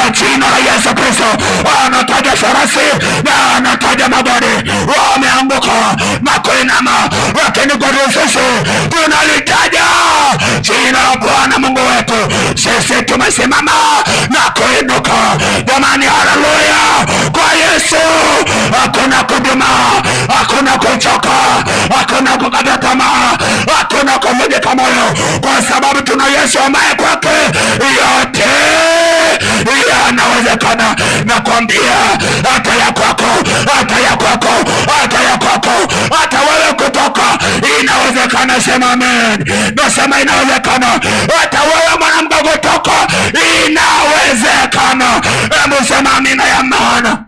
kwa jina la Yesu Kristo. Anataja farasi na anataja magari wameanguka na kuinama, lakini kwa sisi tunalitaja jina la Bwana Mungu wetu, sisi tumesimama na kuinuka. Jamani, haleluya! Kwa Yesu hakuna kuduma, hakuna kuchoka, hakuna kukata tamaa, hakuna kuvunjika moyo, kwa sababu tuna Yesu ambaye kwake yote yanawezekana. Nakwambia hata ya kwako, hata ya kwako, hata ya kwako, hata wewe kutoka inawezekana. Sema amen. Nasema inawezekana. Hata wewe mwanamke kutoka inawezekana. Hebu sema amina ya maana.